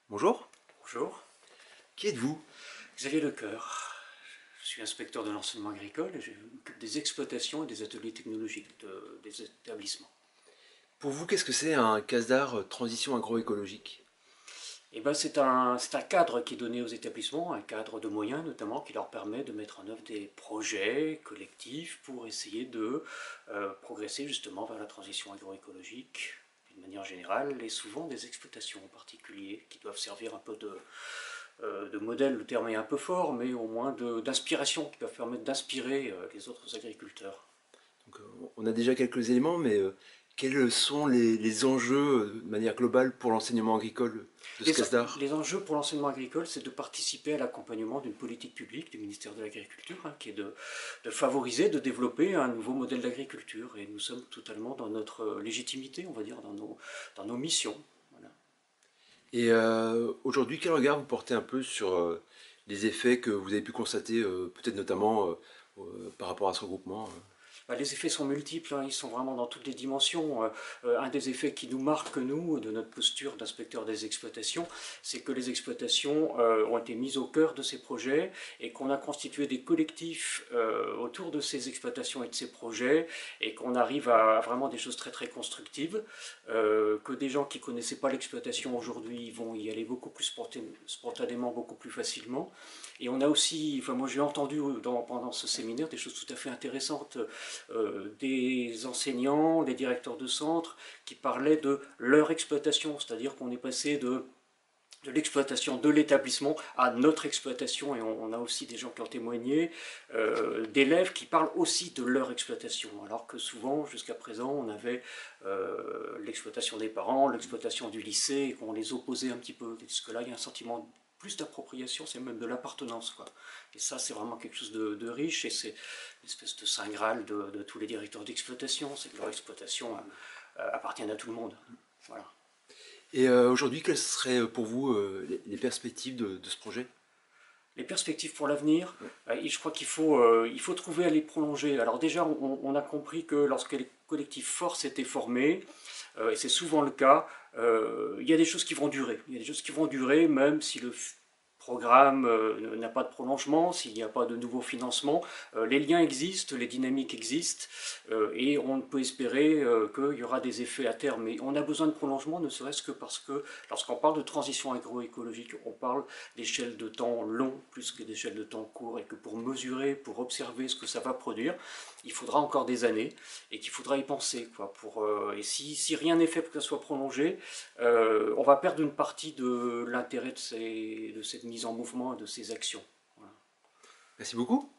Bonjour, Bonjour, qui êtes-vous? Xavier Lecoeur. Je suis inspecteur de l'enseignement agricole et je m'occupe des exploitations et des ateliers technologiques des établissements. Pour vous, qu'est-ce que c'est un CASDAR transition agroécologique? C'est un cadre qui est donné aux établissements, un cadre de moyens notamment, qui leur permet de mettre en œuvre des projets collectifs pour essayer de progresser justement vers la transition agroécologique d'une manière générale et souvent des exploitations en particulier qui doivent servir un peu de modèle, le terme est un peu fort, mais au moins d'inspiration, qui doivent permettre d'inspirer les autres agriculteurs. Donc, on a déjà quelques éléments, mais quels sont les enjeux de manière globale pour l'enseignement agricole de ce Les, CASDAR? les enjeux pour l'enseignement agricole, c'est de participer à l'accompagnement d'une politique publique du ministère de l'Agriculture, qui est de favoriser, de développer un nouveau modèle d'agriculture. Et nous sommes totalement dans notre légitimité, on va dire, dans nos missions. Voilà. Et aujourd'hui, quel regard vous portez un peu sur les effets que vous avez pu constater, peut-être notamment par rapport à ce regroupement? Les effets sont multiples, ils sont vraiment dans toutes les dimensions. Un des effets qui nous marque, nous, de notre posture d'inspecteur des exploitations, c'est que les exploitations ont été mises au cœur de ces projets et qu'on a constitué des collectifs autour de ces exploitations et de ces projets et qu'on arrive à vraiment des choses très très constructives, que des gens qui ne connaissaient pas l'exploitation aujourd'hui vont y aller beaucoup plus spontanément, beaucoup plus facilement. Et on a aussi, enfin moi j'ai entendu pendant ce séminaire des choses tout à fait intéressantes, des enseignants, des directeurs de centre qui parlaient de leur exploitation, c'est-à-dire qu'on est passé de l'exploitation de l'établissement à notre exploitation, et on a aussi des gens qui ont témoigné, d'élèves qui parlent aussi de leur exploitation, alors que souvent, jusqu'à présent, on avait l'exploitation des parents, l'exploitation du lycée, et qu'on les opposait un petit peu, parce que là, il y a un sentiment plus d'appropriation, c'est même de l'appartenance, quoi. Et ça, c'est vraiment quelque chose de riche, et c'est une espèce de saint graal de tous les directeurs d'exploitation, c'est que leur exploitation appartient à tout le monde. Voilà. Et aujourd'hui, quelles seraient pour vous les perspectives de ce projet? Les perspectives pour l'avenir, Ouais. je crois il faut trouver à les prolonger. Alors déjà, on a compris que lorsque les collectifs forts s'étaient formés, et c'est souvent le cas, il y a des choses qui vont durer. Il y a des choses qui vont durer même si le programme n'a pas de prolongement, s'il n'y a pas de nouveau financement. Les liens existent, les dynamiques existent, et on peut espérer qu'il y aura des effets à terme. Mais on a besoin de prolongement, ne serait-ce que parce que lorsqu'on parle de transition agroécologique, on parle d'échelle de temps long plus que d'échelle de temps court, et que pour mesurer, pour observer ce que ça va produire, il faudra encore des années, et qu'il faudra y penser, quoi. Et si rien n'est fait pour que ça soit prolongé, on va perdre une partie de l'intérêt de cette mise en mouvement et de ces actions. Voilà. Merci beaucoup.